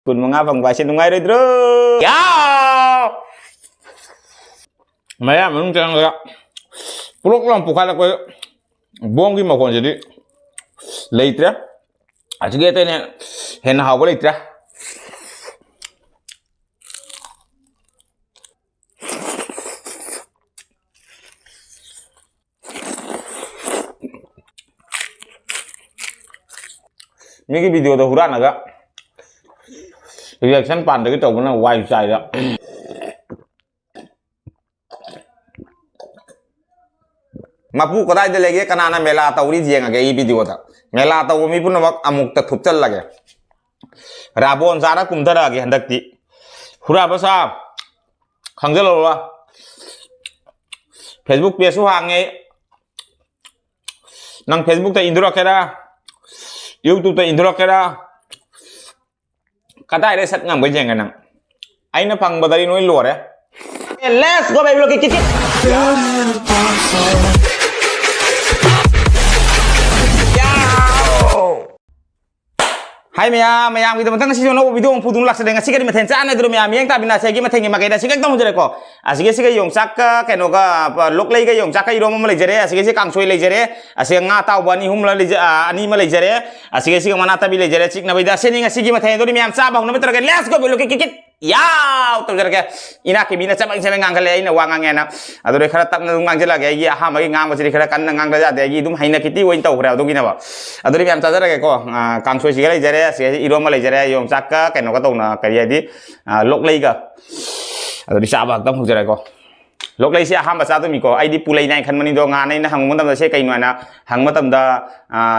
คุณมังงะฟังไปเช่นตรงไงเลยเด้อยาวไม่อะมันจังเลยอะปลุกลองปลุกอะไรก็บ้องกินมาคนjadi leitra aja gitu nih hen hawa leitra ini video dah huran agak reaction pandai kita guna wife saya mapu kota itu lagi karena anak mela atau uri dia nggak video tak mela atau umi pun nak amuk tak thupcal lagi rabon sana kumthara lagi hendak di hura basa khangja lo lah Facebook page hangai nang Facebook ta indro kera YouTube ta indro kera kata ada set ngam berjeng nang aina pang badari noi luar ya let's go baby look kicit Hai maya kita mentang sih jono video pudung laksa dengan sih kan meten cana dulu maya yang tapi nasi lagi meten makai nasi kan tamu jadi kok asik sih yang sak keno ka lok lagi yang sak irom malai jere asik sih kang soy lagi jere asik ngata wani hum lagi ani malai jere asik sih mana tapi lagi jere cik nabi dah sini ngasih meten dulu maya sabah nabi terus let's go belok kikit ya tuh jadi ina kibina sabang sabang ngangal ina wangang ina aduh deh kerap nang ngangal lagi ya ha magi ngang masih kerap kan ngangal jadi lagi itu hanya kiti wain tahu kerap tuh gini apa aduh deh maya saja lagi kok kang soy sih lagi jere asik irom malai jere yang sak keno ka tahu na kaya di lok lagi ka aduh di sabah tamu jadi kok lok lagi sih aham bahasa tuh miko ID pulai naik kan meni dong aneh nah hang mutam saya kain mana hang mutam dah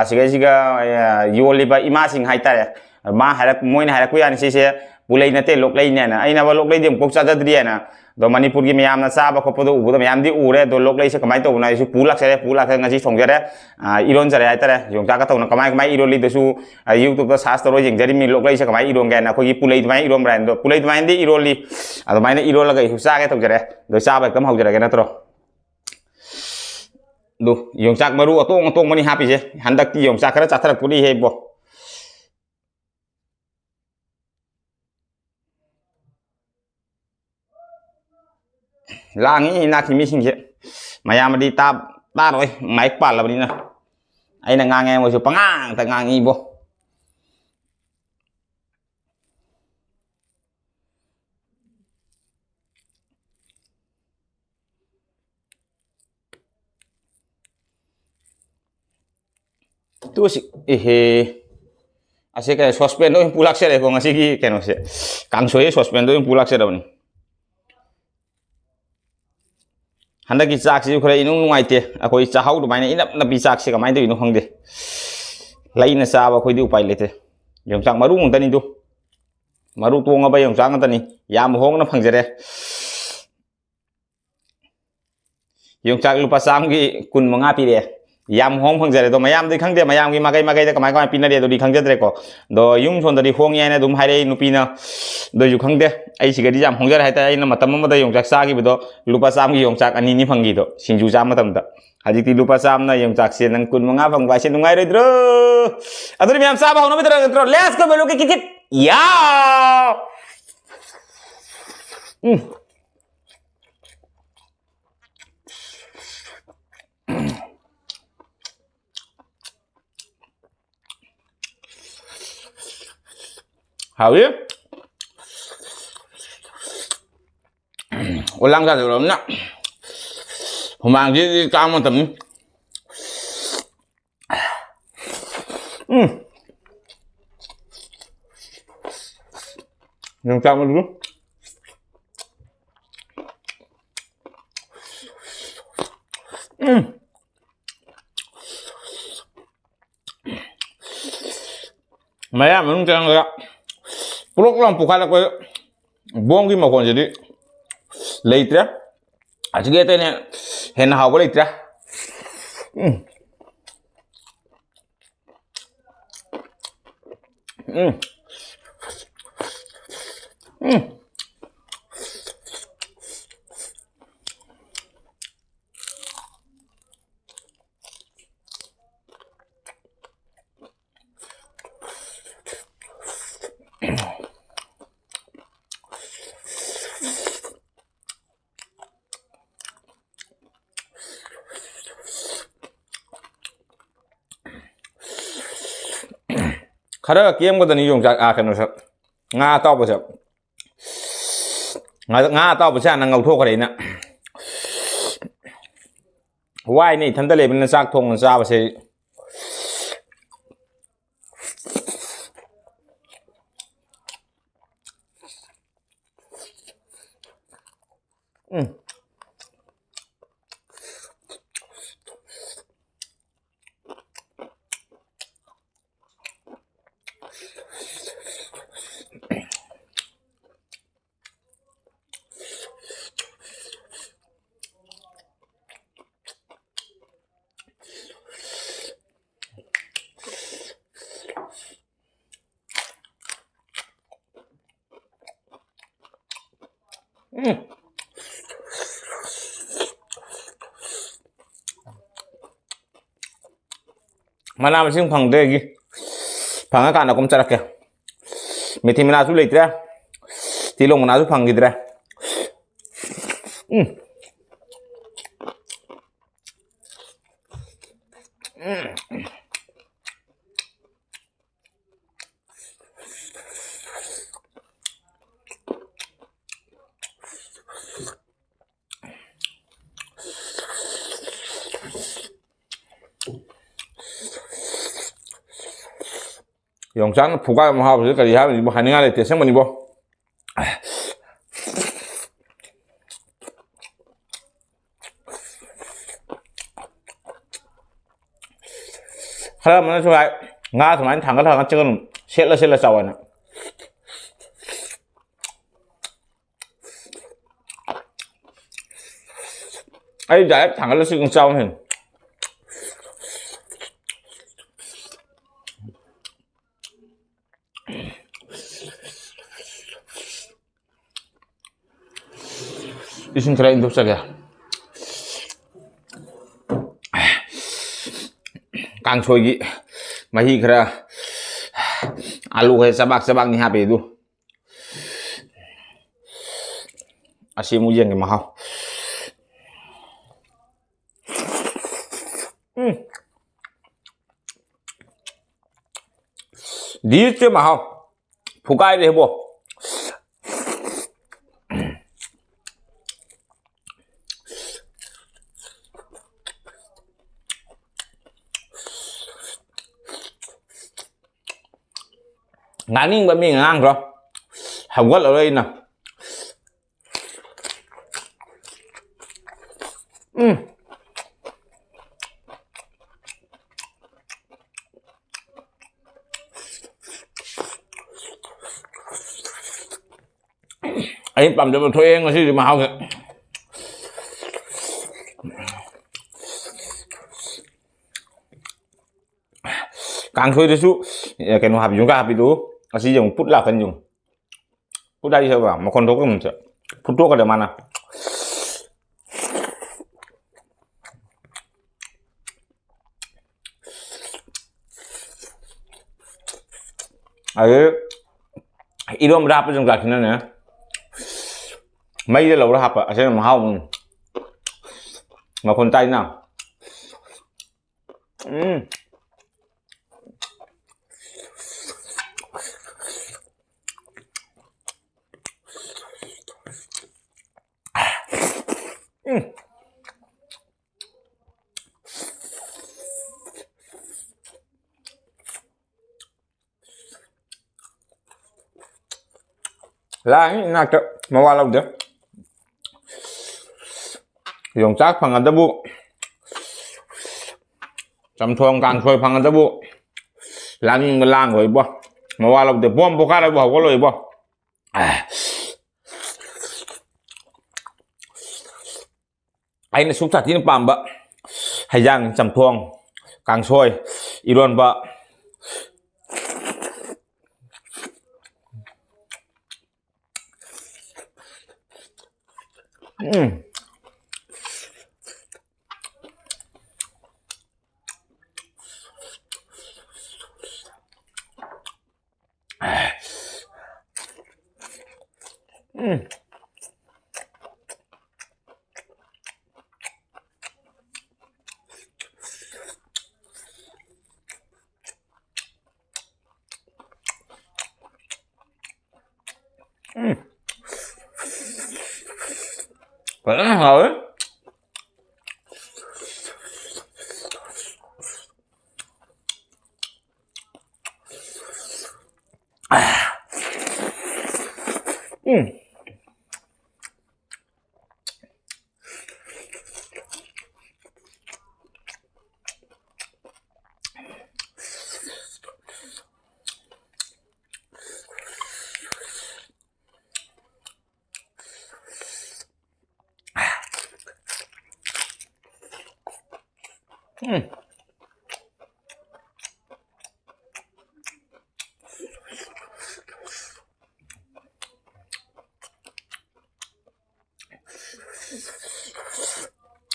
siga yoli ba imasing haita ya ma harap moin harap kuya ni sih pulai nate lok lagi ni na aina ba lok lagi dia pok saja dia na do manipur ki meyam na sabah ko podo ubu do meyam di ure do lok lagi sih kamai tahu na isu pulak ngasih song jere iron jere haita ya yang jaga tahu na kamai iron li desu YouTube to sastra lo jeng jadi mi lok lagi sih kamai iron gana ko ki pulai mai iron brand do pulai mai di iron li atau mai iron lagi husa ke tahu jere do sabah kam hau jere gana terus do yang cak baru atong mani happy je hendak ti yang cak kera cak terak puli hebo langi nak kimi sing je mayam di tab rồi máy quạt là đi nè ấy là ngang nghe một số pangang tại ngang nghi vô tu sih asik kayak sospen tuh yang pulak sih deh kok ngasih ki kayak nasi kang soy sospen tuh yang pulak sih dah nih hendak kita aksi juga ini nungai teh aku ica hau tuh mainnya ini nabi aksi kemana tuh ini hang deh lain nasa aku itu upaya lete yang sang maru nguntan itu maru tuh ngabai yang sang nguntan nih ya mohong na pangjere yang sang lupa sam ki kun mengapi deh yam hong pangjere tuh mayam di khang deh mayam ki magai deh kamai pindah deh tuh di khang deh kok do yung son dari hong ya nih tuh hari nu pina do yung khang deh ai sih gadi jam hong jere hai ta ai na matam ma da yung jak sa ki bedo lupa sam ki yung jak ani ni phangi do sinju jam matam da haji ti lupa sam na yung jak sen nang kun manga phang ba sen nungai re dro aduri miam sa ba hono bedo dro let's go belo ki kit ya hảo biết ulang ra được lắm nè hôm mang đi cao một tầm nhưng cao một lúc mấy em cũng chẳng được pulok lang pukal ako bongi mo kon jadi leitra aja gitu nih hen hawa leitra खरं केमगदनी योंचाक कꯩनोसक nga tawbase nga tawbase na ngauthokre na wai ni thanda lebin sak thong chabase mana masing phangde gi phanga kana kom charake methi mina su leitra tilong na su phangidra 영상 부가 뭐 하고 그러니까 이하면 뭐 하는 게 대생 뭐니 뭐 하라면 좋아 nga thằng anh thằng cái thằng chơi sẽ là sao này ấy giải thằng cái nó sẽ còn sao hình isin kira induk saja kang sogi mahi kira alu hay sabak ni hape itu asyik mujeng ke mahal đi chứ mà không phụ cay đi bộ ngán nhưng bên mình ăn rồi không có ở đây nè ấy bầm cho thuê anh chứ mà không càng thuê thì chú cái nó hạp chúng ta hạp itu masih dùng put lah kan dùng put dari siapa mau kontok kan macam put tu ada mana ấy idom berapa jam kat sini ya mấy cái lẩu hộp à sẽ mà không mà con tay nào là cái nào chứ mà qua lâu được dùng chắc phẳng ăn bu chấm thong càng xôi phẳng ăn bu làm những cái lang rồi bo mà qua lâu được bom bốc ra bo có lời bo anh là súc sạchที่ปั๊มบะให้ย่างจำทวงกลางช่วยอีรอนบะ Vẫn hỏi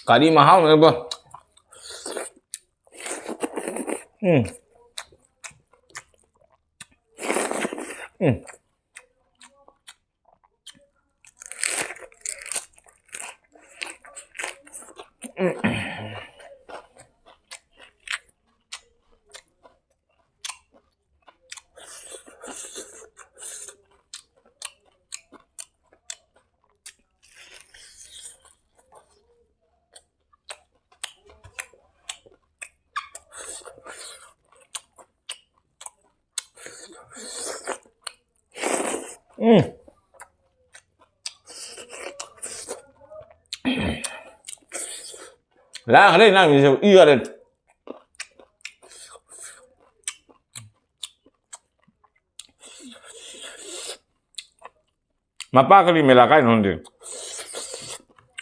cả đi mà hao nữa bơ. Lá ở đây nào mình yêu lên. Mapa kali melaka inonde.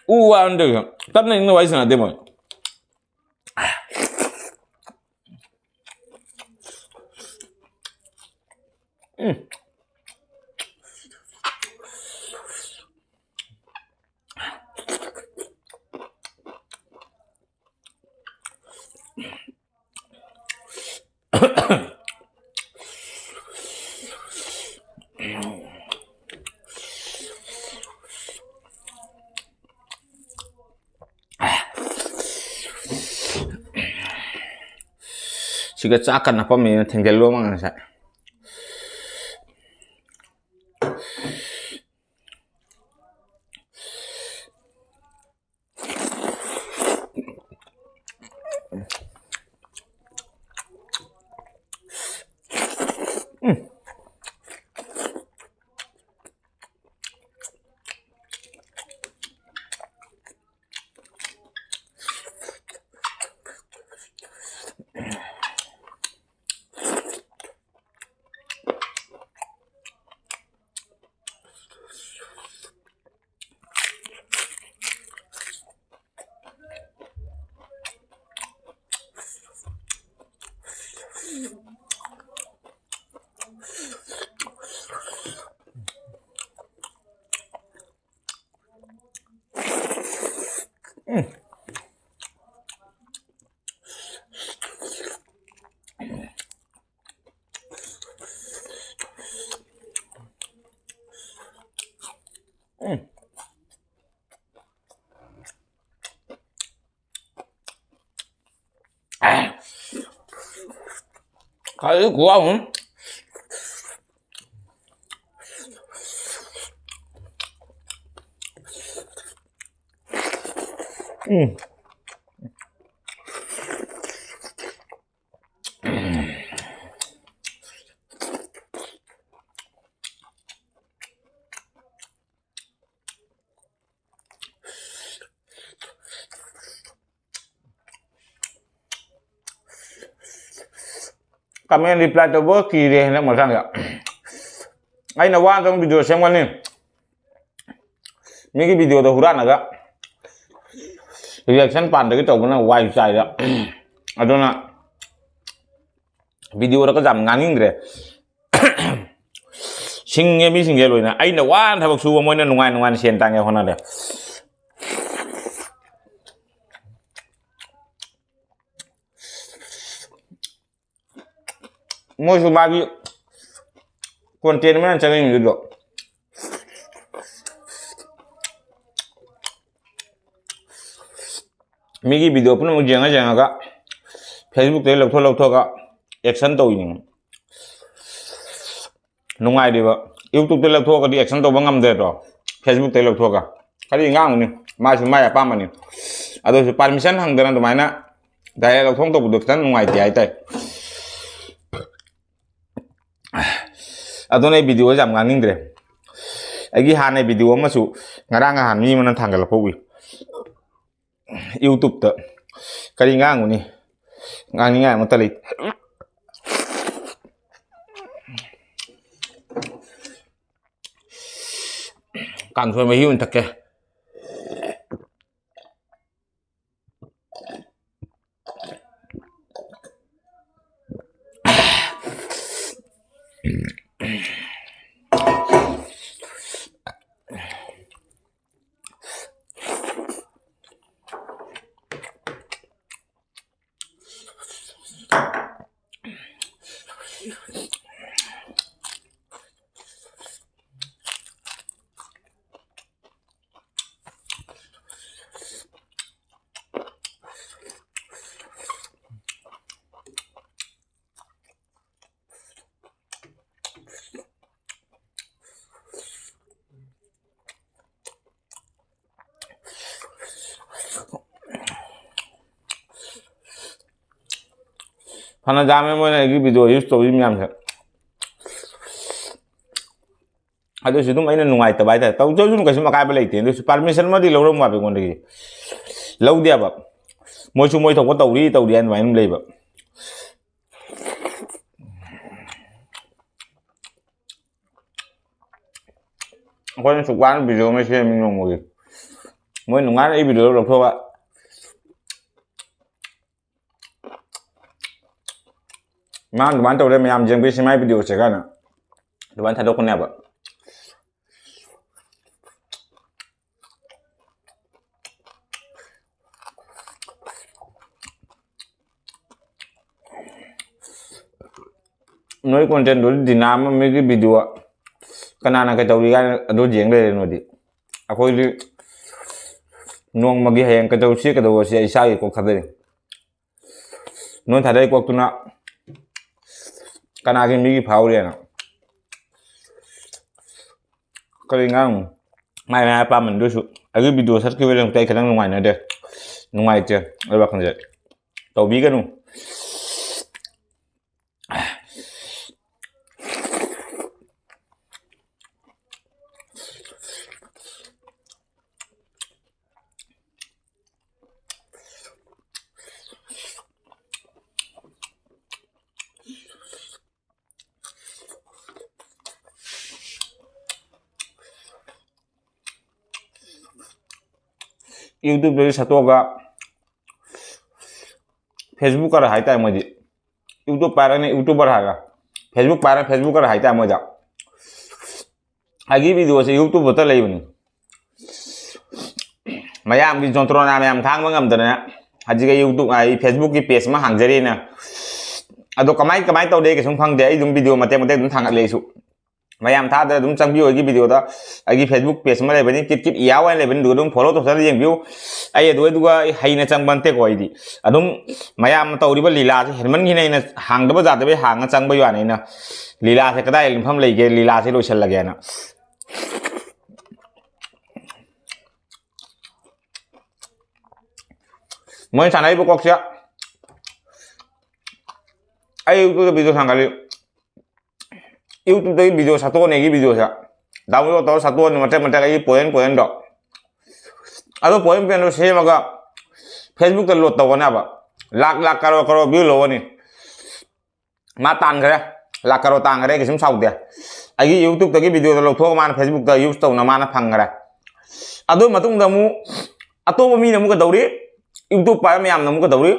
Uwa ande. Tanna inno waisi na demo. Siga cakan apa mi tinggal lu mang sa. Cái của ông. Kami reply to work kiri hendak makan ya. Ay nawa tong video sem kan ni. Miki video to huran aga. Reaction pan de to bana wai sai ya. Adona video ra ka jam ngani ngre. Singye mi singye loi na. Ay nawa thabak su mo na nungai nungai sen tang ya hona de. Moi su bagi konten mana cara ini dulu. Migi video pun mau jangan agak Facebook tu lau thok ka action tu ini. Nungai dia YouTube เลือกทั่วก็ดีแอคชั่นตัวบังคับเดือดหรอ Facebook เลือกทั่วก็คดีง่ายนี่มาสิมาอย่าป้ามันนี่อะโดยสุด permission ทางเดินตัวไหนนะแต่เราท่องตัวบุตรท่านงวยเตี้ยไอ้อะตัวในวิดีโอจำงานนิ่งเด้อไอ้กี่หาในวิดีโอมาสู่งานอาหารมีมันทางกันละพวกวิ YouTube เตอคดีง่ายนี่งานง่ายมันตลิดการช่วยมาหิ้วมันตะแกพันธะไม่เหมือนไอ้กี่วิดีโอยูทูบยิ่งยำเถอะอะโดยสุดท้ายนั่นนุ่งไอ้ตะไบแต่ตัวเจ้าจุนก็สมัครไปเลยทีโดยสุด permission มาดีเราเริ่มว่าเป็นคนดีเราเดียบมวยชูมวยถกว่าตัวดีอันไว้นั่นเลยแบบคนสุกวันวิดีโอไม่ใช่มีนุ่งมวยนุ่งงานไอ้วิดีโอเราเพราะว่ามันดูวันตัวเดียวไม่ยามจังไปใช่ไหมวิดีโอเสกันนะดูวันทัดคนเนี่ยแบบน้อยคนเจนดูดีน้ำมันไม่กี่วิดีโอขนาดนั้นก็ตัวดีกันดูเจียงเลยนู่นดิอะคุยดิน้องมากี่แห่งก็ตัวเสียก็ตัวเสียใช่ก็ขัดเลยน้องทัดได้ก็ตัวน่ะขนาดที่มีกี่เผาเลยนะก็เลยงั้นไม่ป้ามันดูสุดไอ้กี่วิดีโอสักกี่เวลาใจกระทั่งนุ่งไงนะเด้อนุ่งไงเจ้าอะไรบ้างเนี่ยตัวบีกันนู่นYouTube เลยสะตัวก็ Facebook ก็หายใจหมดดิ YouTube ไปแล้วเนี่ย YouTube ก็หายละ Facebook ไปแล้ว Facebook ก็หายใจหมดจ้ะไอ้กี่วิดีโอสิ YouTube ก็เลยวันนี้ไม่ยามกินจนตรงนั้นไม่ยามทางมั้งกันตัวเนี่ยอาจจะ YouTube ไอ้ Facebook ที่เพจมาห่างจากนี่นะอะตัวกำไมตัวเด็กก็ส่งฟังเดี๋ยวไอ้ดูวิดีโอมาเต็มดูทางอะไรสุไม่ยามท้าแต่ดูจังวิวไอ้กี่วิดีโอต่อไอ้กี่ Facebook เพจมาเลยเป็นคิดยาวเลยเป็นดูดู follow ตัวสัตว์ยังวิวไอ้ดูก็ให้ในจังบันเตะก่อยดิอะดูไม่ยามตัวที่ว่าลีลาที่เห็นมันที่ในห่างตัวจัดไปห่างจังไปอยู่อันนี้นะลีลาที่ก็ได้พัมเลยกี่ลีลาที่รู้เชลล์กันนะมันฉันไอ้พวกเสียไอ้ตัววิดีโอทางกันเลยYouTube วิดีโอสัตว์เนี่ยกี่วิดีโอเสียดาวน์โหลดตัวสัตว์เนี่ยมันจะไอ้poinดอกอะตัวpoinเป็นตัวเสียมาก Facebook ตัวโหลดตัวเนี่ยแบบลักkaro view โหลนี่มาตันกันเลยลักkaroตังกันเลยก็สมชาวเดียไอ้ YouTube ตัวกี่วิดีโอตัวโหลดทั่วมา Facebook ตัว use ตัวน้ำมันพังกันเลยอะตัวมาตุ้งดามูอะตัวมีน้ำมูกตัวนี้ YouTube ไปไม่ยามน้ำมูกตัวนี้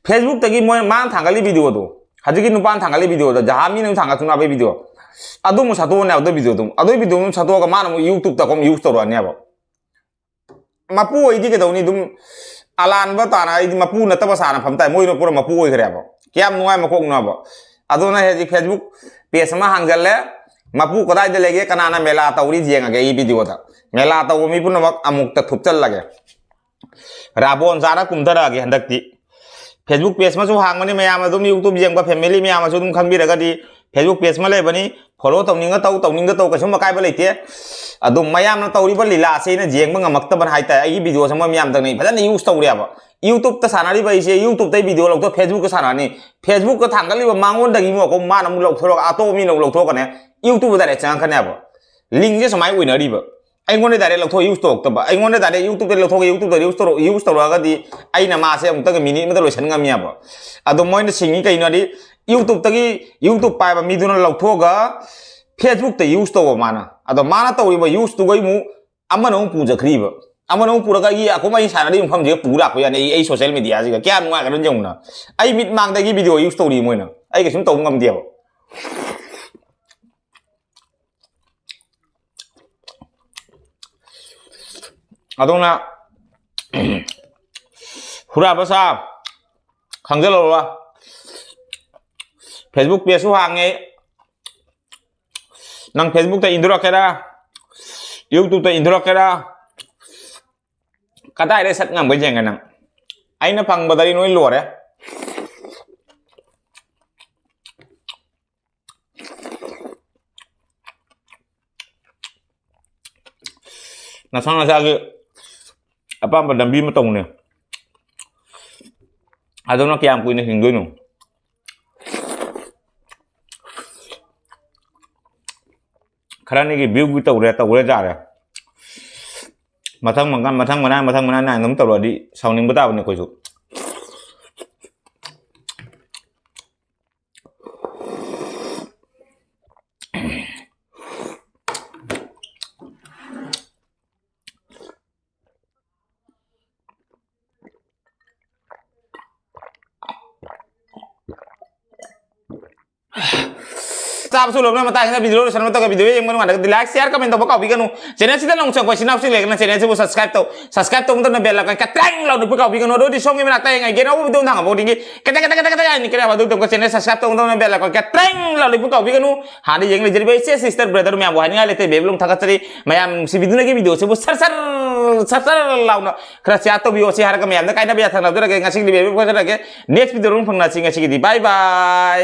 Facebook ตัวกี่มันทางกันเลยวิดีโอตัว하지기 누판 당갈리 비디오다 자미는 당가ቱ나 베 비디오 아도무 사도네 아도 비디오도 아도 비디오는 사도가 많으면 유튜브다 그럼 유튜브로 아니야 봐 마푸 이디게 더니 좀 알안 바타나 이디 마푸 나타 바사나 팜타 모이노 पुरा 마푸 ओइ खरे बा क्या नुआय मकोक न बा अदोना हे Facebook page मा हांगजले मापू कदाय दे लेगे कनाना मेला तौरी Jenga गे ई video ता मेला तौ मी पुनमक अमुक त थुपचल लगे राबोन जाना कुमथरा गे हंदकती Facebook page มาสู่ห่างมันนี่ไม่ยามมาตุ้ม YouTube ยังกับ Family ไม่ยามมาสู่ตุ้มคันบีแล้วก็ดี Facebook page มาเลยบัดนี้ follow ตรงนี้ก็ตรงนี้ก็โตก็สมมาใกล้บ่เลยเตี้ยดุมมายามนำเตาดิบ่ลีลาซินะเจียงมึงมักตะบันหายแต่ไอ้วิดีโอสมมายามตรงนี้เพราะฉะนั้น use ตัวเรียบ YouTube ตะสานาดิบ่ไอ้ YouTube ตะวิดีโอลงตัว Facebook ก็สานานี่ Facebook ก็ทางกันเลยว่ามังวนตะกี้มัวก็มานำลงโทรอาโตมีลงโทรกันเนี่ย YouTube ได้จังคันเนี่ยบ่ลิงก์จะสมัยวินอดิบ่ไอ้งวนได้ลงโทร use ตัวตะบ่ไอ้งวนได้ YouTube ได้ลงโทร YouTube ได้ use ตัวก็ดีไอ้น่ะมาเสียมึงตะก็มินิมันตะลอยฉันก็มีบ่อะดมอยน่ะสิงนี่ก็อีนอดิ YouTube ตะกี้ YouTube ไปบ่มีดุนลงโทรก็ Facebook ตะ use ตัวมานะอะดมานะตัวบ่ use ตัวก็อีมูamano un puja kriba amano un pura ka gi akoma i sana di pham je pura ko ya nei ai social media ji ka kya nwa ka ran jong na ai mit mang da gi video use story moi na ai ka sim tong ngam dia adong na hura basa khang lo wa Facebook page su hang ngai nang Facebook ta indra ka da YouTube ตัวอินโทรก็ได้ก็ได้สักงามก็ยังไงนังไอ้น่ะพังบัดนี้น้อยหลวดน่ะสั่งนะคือapa badan bi matong ne adon na kiyam ko ni hingoy no karena ini view kita udah jar ya matang mana nung tahu di sounding betapa nih kau Sabe sebelumnya mata kita video sana mata video yang mana ada di like share komen tuh bakal bikin channel kita langsung kau sinap sih lagi channel kita subscribe tuh untuk bel like ketreng lalu bakal bikin do di song yang nak tayang aja nahu video nang apa tinggi kata ini kira apa tuh channel subscribe tuh untuk bel like ketreng lalu bakal bikin hari yang jadi baik sister brother yang buahnya lihat belum tak cari mayam si video lagi video sebut sar lalu kerja atau video si hari kami ada kayaknya biasa lalu lagi ngasih di baby next video pun ngasih di bye bye